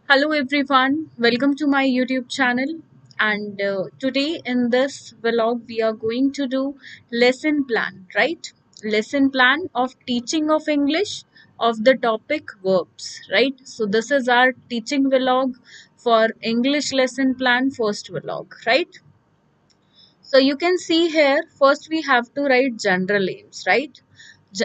Hello everyone, welcome to my YouTube channel. And today in this vlog, we are going to do lesson plan, right? Lesson plan of teaching of English of the topic verbs, right? So this is our teaching vlog for English lesson plan first vlog, right? So you can see here, first we have to write general aims, right?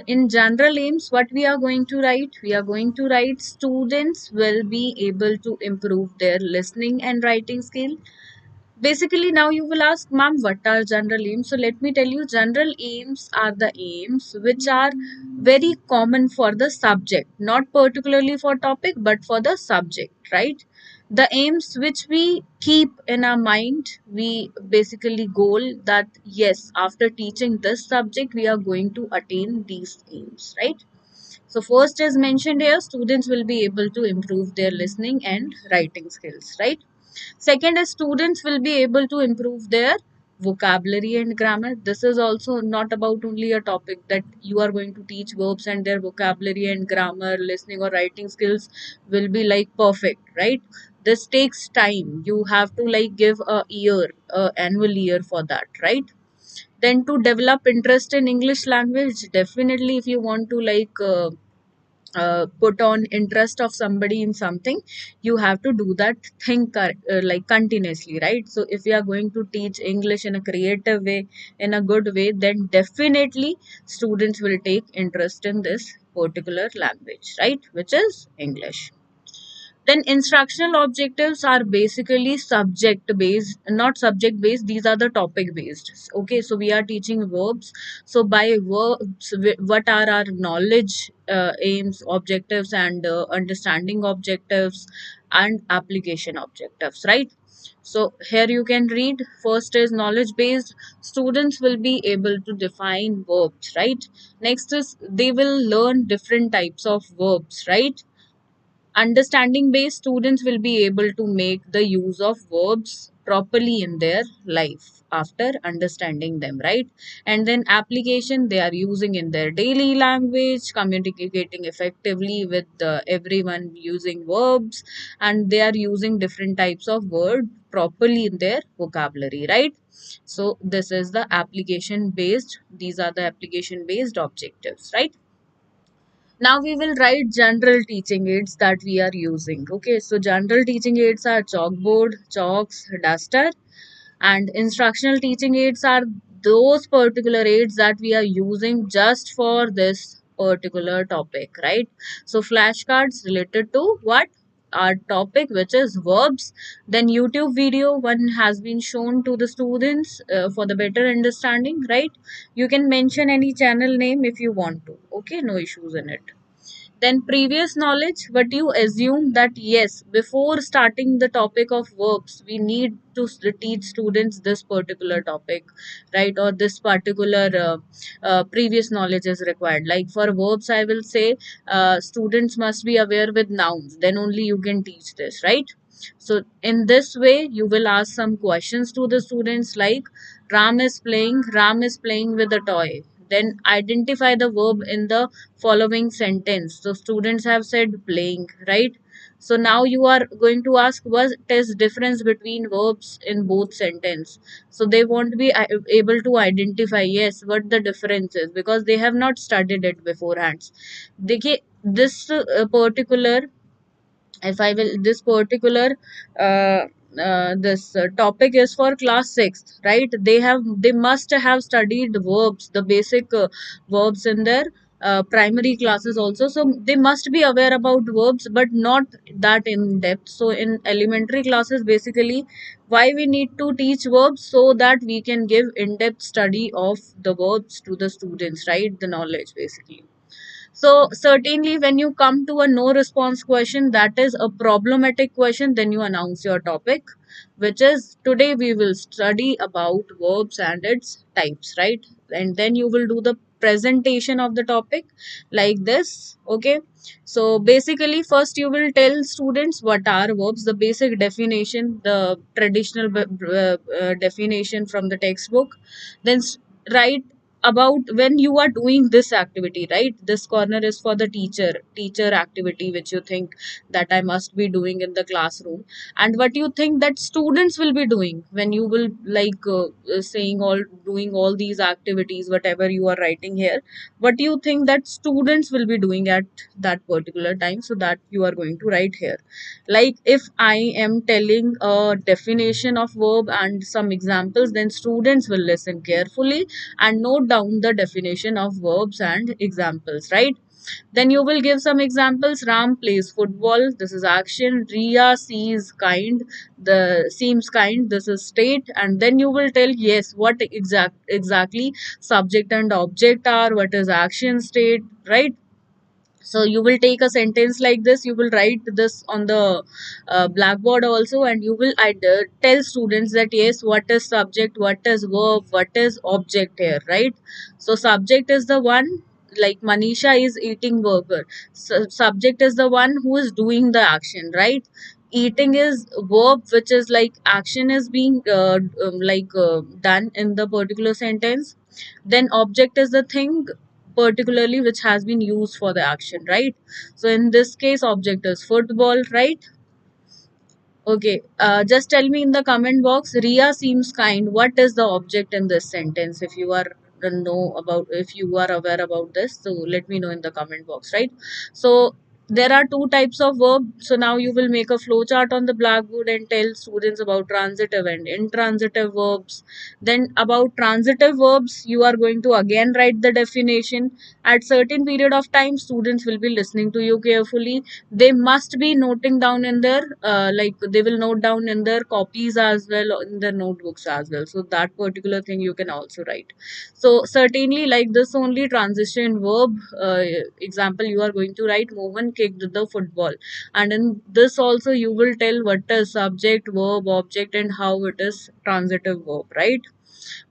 In general aims, what we are going to write? We are going to write students will be able to improve their listening and writing skill. Basically, now you will ask, ma'am, what are general aims? So let me tell you, general aims are the aims which are very common for the subject, not particularly for topic, but for the subject, right? The aims which we keep in our mind, we basically goal that yes, after teaching this subject, we are going to attain these aims, right? So first is mentioned here, students will be able to improve their listening and writing skills, right? Second is students will be able to improve their vocabulary and grammar. This is also not about only a topic that you are going to teach verbs and their vocabulary and grammar, listening or writing skills will be like perfect, right? This takes time. You have to like give annual year for that, right? Then to develop interest in English language, definitely if you want to put on interest of somebody in something, you have to do that thing like continuously, right? So if you are going to teach English in a creative way, in a good way, then definitely students will take interest in this particular language, right, which is English. Then instructional objectives are basically subject based, not subject based, these are the topic based. Okay, so we are teaching verbs. So by verbs, what are our knowledge aims, objectives, and understanding objectives and application objectives, right? So here you can read, first is knowledge based, students will be able to define verbs, right? Next is they will learn different types of verbs, right? Understanding based, students will be able to make the use of verbs properly in their life after understanding them, right? And then application, they are using in their daily language, communicating effectively with everyone using verbs, and they are using different types of word properly in their vocabulary, right? So this is the application based, these are the application based objectives, right? Now we will write general teaching aids that we are using. Okay, so general teaching aids are chalkboard, chalks, duster, and instructional teaching aids are those particular aids that we are using just for this particular topic, right? So flashcards related to what? Our topic, which is verbs. Then YouTube video one has been shown to the students for the better understanding, right? You can mention any channel name if you want to. Okay, no issues in it. Then previous knowledge, but you assume that yes, before starting the topic of verbs, we need to teach students this particular topic, right? Or this particular previous knowledge is required. Like for verbs, I will say students must be aware with nouns, then only you can teach this, right? So in this way, you will ask some questions to the students like Ram is playing with a toy. Then identify the verb in the following sentence. So students have said playing, right? So now you are going to ask what is difference between verbs in both sentence. So they won't be able to identify yes what the difference is because they have not studied it beforehand. This particular, if I will, this particular uh, this topic is for class 6th, right? They must have studied verbs, the basic verbs in their primary classes also, so they must be aware about verbs but not that in depth. So in elementary classes, basically why we need to teach verbs, so that we can give in-depth study of the verbs to the students, right? The knowledge basically. So certainly when you come to a no response question, that is a problematic question, then you announce your topic, which is today we will study about verbs and its types, right? And then you will do the presentation of the topic like this. Okay, so basically first you will tell students what are verbs, the basic definition, the traditional definition from the textbook. Then write about when you are doing this activity, right? This corner is for the teacher activity which you think that I must be doing in the classroom, and what you think that students will be doing when you will saying all doing all these activities whatever you are writing here. What do you think that students will be doing at that particular time, so that you are going to write here. Like if I am telling a definition of verb and some examples, then students will listen carefully and note down the definition of verbs and examples, right? Then you will give some examples. Ram plays football. This is action. Ria seems kind. This is state. And then you will tell yes, what exactly subject and object are, what is action state, right? So you will take a sentence like this, you will write this on the blackboard also, and you will tell students that yes, what is subject, what is verb, what is object here, right? So subject is the one, like Manisha is eating burger. So subject is the one who is doing the action, right? Eating is verb, which is like action is being done in the particular sentence. Then object is the thing particularly which has been used for the action, right? So in this case object is football, right? Okay, just tell me in the comment box. Ria seems kind. What is the object in this sentence? If you are know about, if you are aware about this, so let me know in the comment box, right? So there are two types of verb. So now you will make a flow chart on the blackboard and tell students about transitive and intransitive verbs. Then about transitive verbs, you are going to again write the definition. At certain period of time, students will be listening to you carefully. They must be noting down in their they will note down in their copies as well, in their notebooks as well, so that particular thing you can also write. So certainly like this only transition verb example, you are going to write Mohan kicked the football, and in this also you will tell what is subject, verb, object, and how it is transitive verb, right?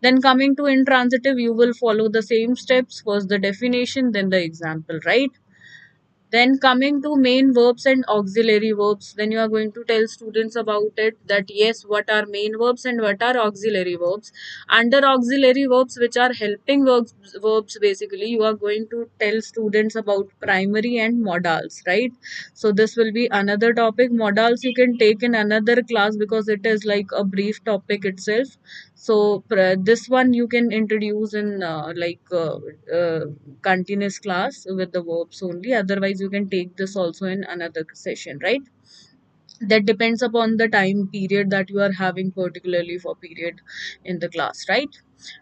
Then coming to intransitive, you will follow the same steps. First the definition, then the example, right? Then coming to main verbs and auxiliary verbs, then you are going to tell students about it, that yes, what are main verbs and what are auxiliary verbs. Under auxiliary verbs, which are helping verbs basically, you are going to tell students about primary and modals, right? So this will be another topic. Modals you can take in another class because it is like a brief topic itself. So this one you can introduce in continuous class with the verbs only. Otherwise, you can take this also in another session, right? That depends upon the time period that you are having, particularly for period in the class, right?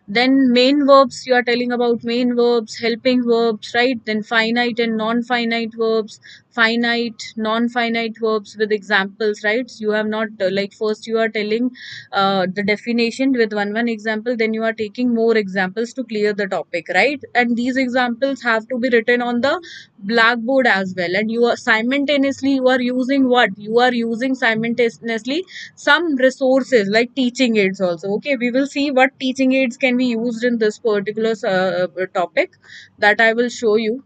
Then main verbs, you are telling about main verbs, helping verbs, right? Then finite and non-finite verbs, finite, non-finite verbs with examples, right? You have not first you are telling the definition with one example, then you are taking more examples to clear the topic, right? And these examples have to be written on the blackboard as well. And you are simultaneously, you are using what? You are using simultaneously some resources like teaching aids also. Okay, we will see what teaching aids can be used in this particular topic, that I will show you.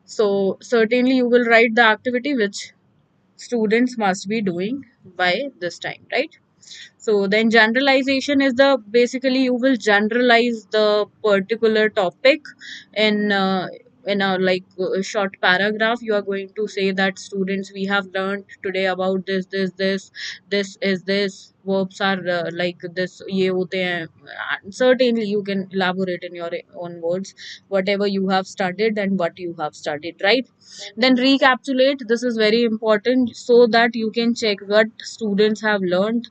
So certainly you will write the activity which students must be doing by this time, right? So then generalization is the, basically you will generalize the particular topic in a short paragraph. You are going to say that students, we have learned today about this is this, verbs are like this, ye hote hain. Certainly you can elaborate in your own words whatever you have studied and what you have studied, right? Then recapitulate, this is very important, so that you can check what students have learned,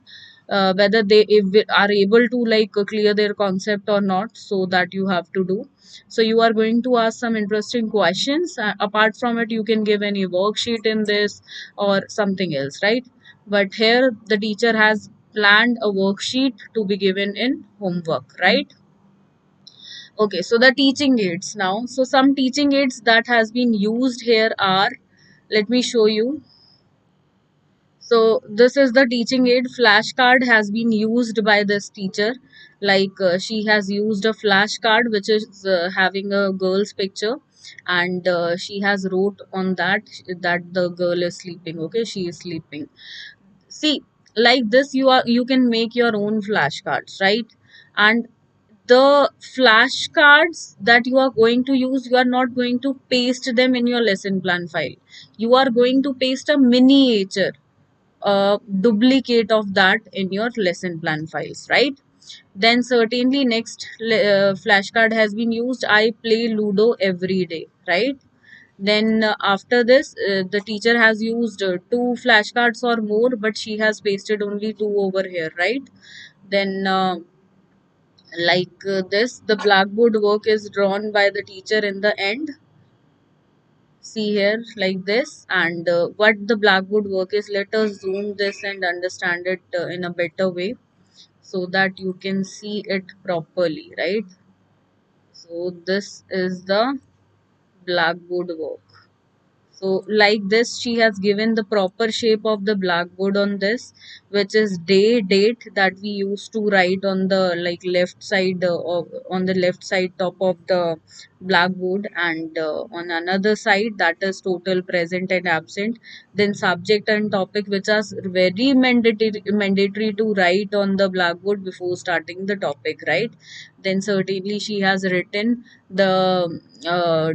whether they are able to clear their concept or not, so that you have to do. So you are going to ask some interesting questions. Apart from it, you can give any worksheet in this or something else, right? But here the teacher has planned a worksheet to be given in homework, right? Okay, so the teaching aids now. So some teaching aids that has been used here are, let me show you. So this is the teaching aid. Flashcard has been used by this teacher. She has used a flashcard which is having a girl's picture, and she has wrote on that the girl is sleeping. Okay, she is sleeping. See, like this, you can make your own flashcards, right? And the flashcards that you are going to use, you are not going to paste them in your lesson plan file. You are going to paste a miniature, duplicate of that in your lesson plan files, right? Then certainly next flashcard has been used, I play Ludo every day, right? Then after this, the teacher has used two flashcards or more, but she has pasted only two over here, right? Then this, the blackboard work is drawn by the teacher in the end. See here, like this. And what the blackboard work is, let us zoom this and understand it in a better way, so that you can see it properly, right? So this is the blackboard work. So like this, she has given the proper shape of the blackboard on this, which is day date that we used to write on the like left side of on the left side top of the blackboard, and on another side that is total present and absent. Then subject and topic, which are very mandatory to write on the blackboard before starting the topic, right? Then certainly she has written the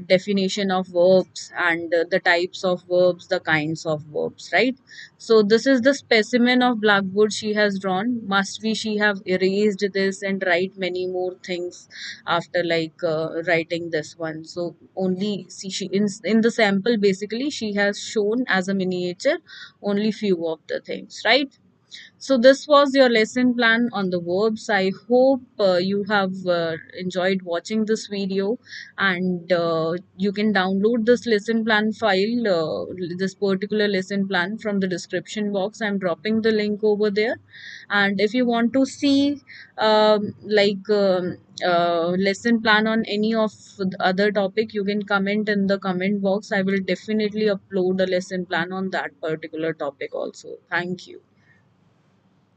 definition of verbs and the types of verbs, the kinds of verbs, right? So this is the specimen of blackboard she has drawn. Must be she have erased this and write many more things after writing this one. So only see, she in the sample basically she has shown as a miniature only few of the things, right? So this was your lesson plan on the verbs. I hope you have enjoyed watching this video, and you can download this lesson plan file, this particular lesson plan from the description box. I'm dropping the link over there. And if you want to see lesson plan on any of the other topic, you can comment in the comment box. I will definitely upload a lesson plan on that particular topic also. Thank you.